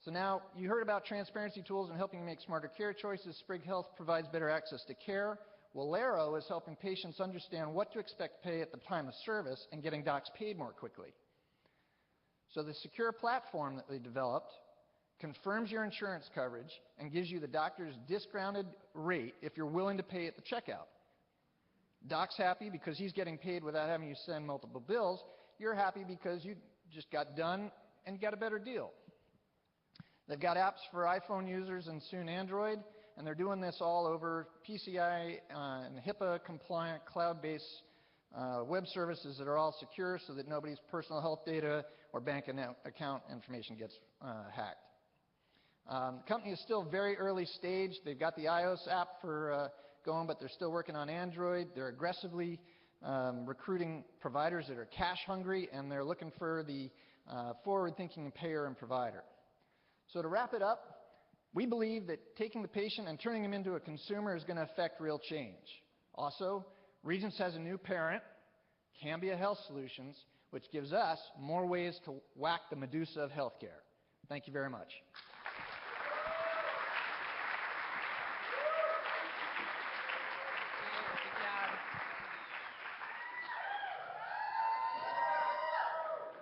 So now you heard about transparency tools and helping you make smarter care choices. Sprig Health provides better access to care. Walero is helping patients understand what to expect to pay at the time of service and getting docs paid more quickly. So the secure platform that they developed confirms your insurance coverage and gives you the doctor's discounted rate if you're willing to pay at the checkout. Doc's happy because he's getting paid without having you send multiple bills. You're happy because you just got done and got a better deal. They've got apps for iPhone users and soon Android, and they're doing this all over PCI and HIPAA-compliant cloud-based web services that are all secure so that nobody's personal health data or bank account information gets hacked. The company is still very early stage. They've got the iOS app for going, but they're still working on Android. They're aggressively recruiting providers that are cash hungry, and they're looking for the forward-thinking payer and provider. So to wrap it up, we believe that taking the patient and turning him into a consumer is going to affect real change. Also, Regence has a new parent, Cambia Health Solutions, which gives us more ways to whack the Medusa of healthcare. Thank you very much.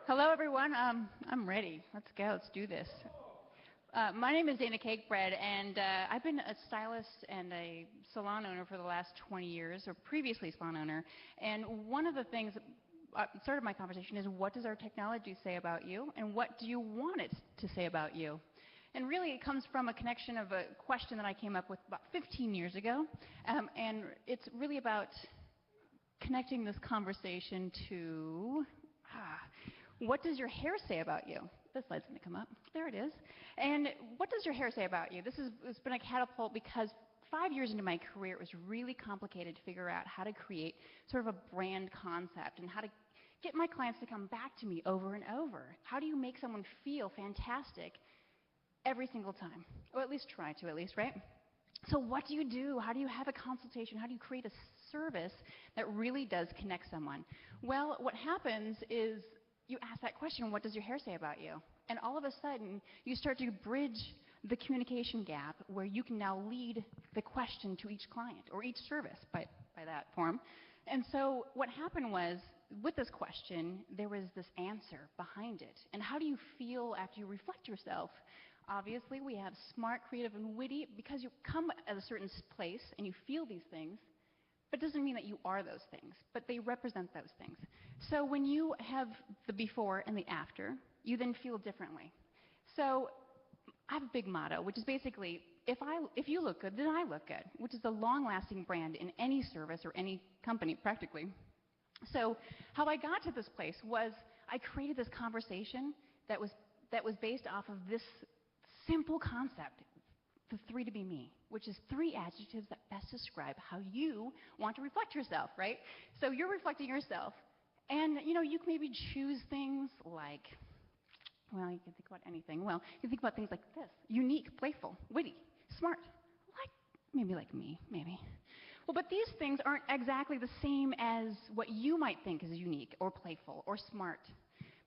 Hello, everyone. I'm ready. Let's go. Let's do this. My name is Dayna Cakebread, and I've been a stylist and a salon owner for the last 20 years, or previously salon owner. And one of the things that started my conversation is, what does our technology say about you, and what do you want it to say about you? And really, it comes from a connection of a question that I came up with about 15 years ago, and it's really about connecting this conversation to what does your hair say about you? This slide's going to come up. There it is. And what does your hair say about you? It's been a catapult because 5 years into my career, it was really complicated to figure out how to create sort of a brand concept and how to get my clients to come back to me over and over. How do you make someone feel fantastic every single time? Or at least try to, at least, right? So what do you do? How do you have a consultation? How do you create a service that really does connect someone? Well, what happens is you ask that question, what does your hair say about you? And all of a sudden, you start to bridge the communication gap where you can now lead the question to each client or each service by that form. And so what happened was, with this question, there was this answer behind it. And how do you feel after you reflect yourself? Obviously, we have smart, creative, and witty because you come at a certain place and you feel these things. But it doesn't mean that you are those things, but they represent those things. So when you have the before and the after, you then feel differently. So I have a big motto, which is basically, if you look good, then I look good, which is a long-lasting brand in any service or any company, practically. So how I got to this place was I created this conversation that was based off of this simple concept, the 3 to be me, which is 3 adjectives that best describe how you want to reflect yourself, right? So you're reflecting yourself, and you can maybe choose things like, well, you can think about anything. Well, you can think about things like this: unique, playful, witty, smart, maybe like me, maybe. Well, but these things aren't exactly the same as what you might think is unique or playful or smart.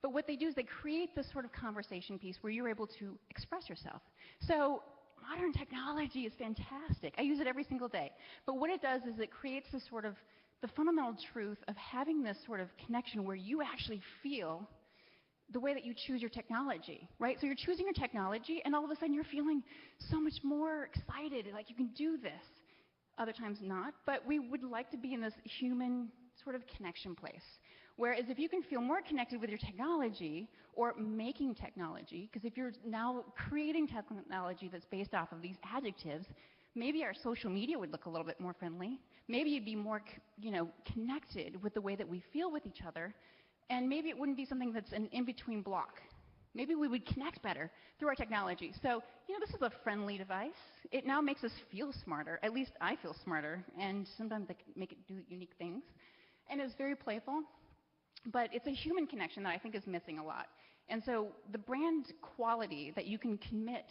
But what they do is they create this sort of conversation piece where you're able to express yourself. So modern technology is fantastic. I use it every single day. But what it does is it creates this sort of the fundamental truth of having this sort of connection where you actually feel the way that you choose your technology, right? So you're choosing your technology, and all of a sudden you're feeling so much more excited, like you can do this. Other times not, but we would like to be in this human sort of connection place. Whereas if you can feel more connected with your technology or making technology, because if you're now creating technology that's based off of these adjectives, maybe our social media would look a little bit more friendly. Maybe you'd be more, connected with the way that we feel with each other, and maybe it wouldn't be something that's an in-between block. Maybe we would connect better through our technology. So, this is a friendly device. It now makes us feel smarter. At least I feel smarter, and sometimes they can make it do unique things. And it's very playful, but it's a human connection that I think is missing a lot. And so the brand quality that you can commit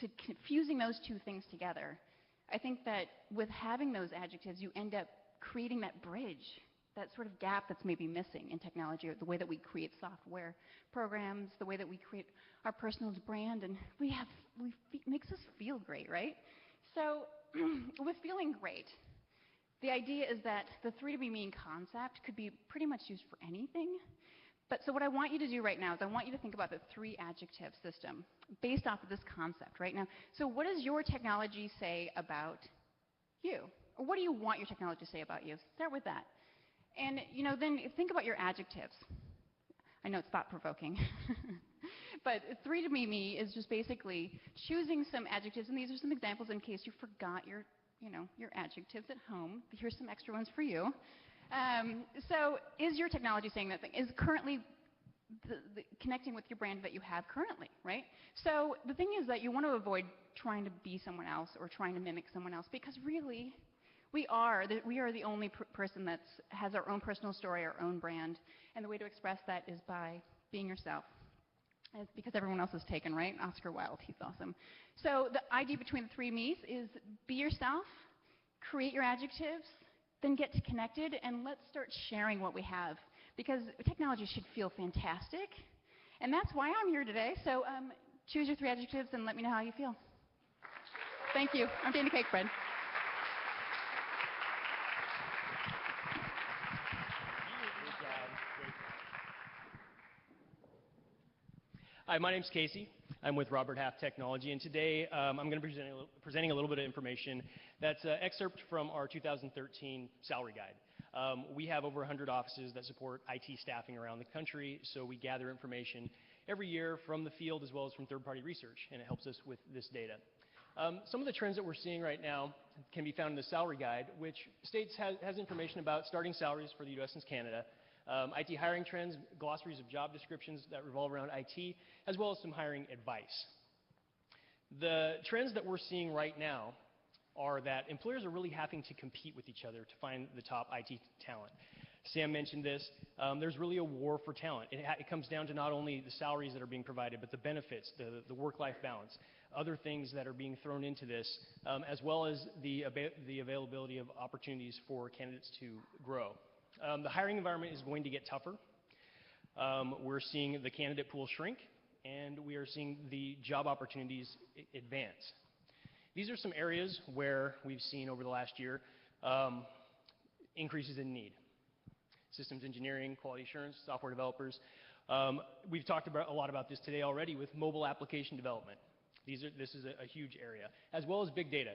to fusing those two things together, I think that with having those adjectives, you end up creating that bridge sort of gap that's maybe missing in technology, or the way that we create software programs, the way that we create our personal brand, and makes us feel great, right? So with feeling great, the idea is that the 3 to be mean concept could be pretty much used for anything. But so what I want you to do right now is I want you to think about the 3 adjective system based off of this concept right now. So what does your technology say about you? Or what do you want your technology to say about you? Start with that. And then think about your adjectives. I know it's thought-provoking. But 3 to be me is just basically choosing some adjectives, and these are some examples in case you forgot your adjectives at home. Here's some extra ones for you. So is your technology saying that thing? Is currently connecting with your brand that you have currently, right? So the thing is that you want to avoid trying to be someone else or trying to mimic someone else, because really we are the only person that has our own personal story, our own brand, and the way to express that is by being yourself. It's because everyone else is taken, right? Oscar Wilde, he's awesome. So the idea between the 3 me's is be yourself, create your adjectives, then get connected, and let's start sharing what we have, because technology should feel fantastic, and that's why I'm here today. So choose your 3 adjectives and let me know how you feel. Thank you. I'm Dayna Cakebread. Hi, my name's Casey. I'm with Robert Half Technology, and today I'm going to be presenting a little bit of information that's an excerpt from our 2013 salary guide. We have over 100 offices that support IT staffing around the country, so we gather information every year from the field as well as from third-party research, and it helps us with this data. Some of the trends that we're seeing right now can be found in the salary guide, which has information about starting salaries for the U.S. and Canada, IT hiring trends, glossaries of job descriptions that revolve around IT, as well as some hiring advice. The trends that we're seeing right now are that employers are really having to compete with each other to find the top IT talent. Sam mentioned this. There's really a war for talent. It comes down to not only the salaries that are being provided, but the benefits, the work-life balance, other things that are being thrown into this, as well as the availability of opportunities for candidates to grow. The hiring environment is going to get tougher. We're seeing the candidate pool shrink, and we are seeing the job opportunities advance. These are some areas where we've seen over the last year increases in need. Systems engineering, quality assurance, software developers. We've talked a lot about this today already with mobile application development. This is a huge area, as well as big data.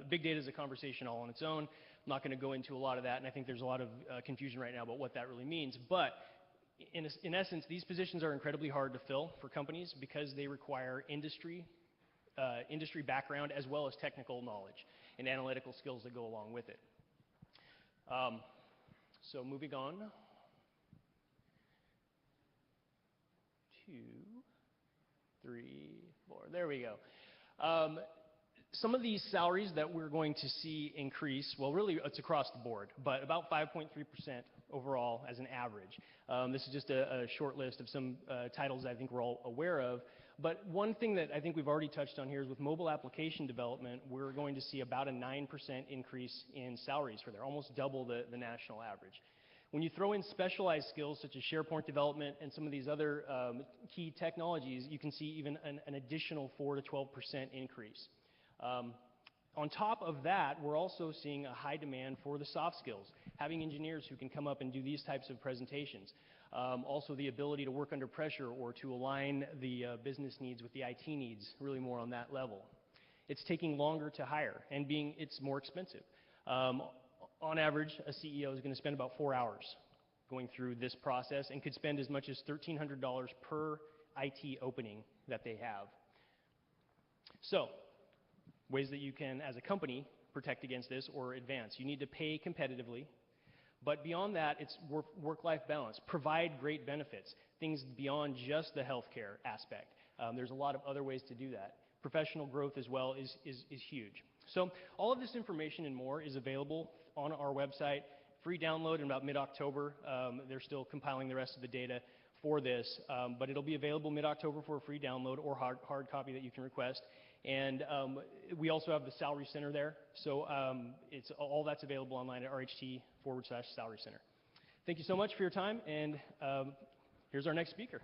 Big data is a conversation all on its own. I'm not going to go into a lot of that, and I think there's a lot of confusion right now about what that really means. But in essence, these positions are incredibly hard to fill for companies because they require industry background as well as technical knowledge and analytical skills that go along with it. So moving on. 2, 3, 4. There we go. Some of these salaries that we're going to see increase, well, really it's across the board, but about 5.3% overall as an average. This is just a short list of some titles I think we're all aware of. But one thing that I think we've already touched on here is with mobile application development, we're going to see about a 9% increase in salaries for there, almost double the national average. When you throw in specialized skills such as SharePoint development and some of these other key technologies, you can see even an additional 4 to 12% increase. On top of that, we're also seeing a high demand for the soft skills, having engineers who can come up and do these types of presentations. Also the ability to work under pressure or to align the business needs with the IT needs, really more on that level. It's taking longer to hire, and it's more expensive. On average, a CEO is going to spend about 4 hours going through this process and could spend as much as $1,300 per IT opening that they have. So, ways that you can, as a company, protect against this or advance. You need to pay competitively, but beyond that, it's work-life balance. Provide great benefits, things beyond just the healthcare aspect. There's a lot of other ways to do that. Professional growth as well is huge. So all of this information and more is available on our website, free download in about mid-October. They're still compiling the rest of the data for this, but it'll be available mid-October for a free download or hard copy that you can request. And we also have the Salary Center there, so it's all that's available online at RHT/Salary Center. Thank you so much for your time, and here's our next speaker.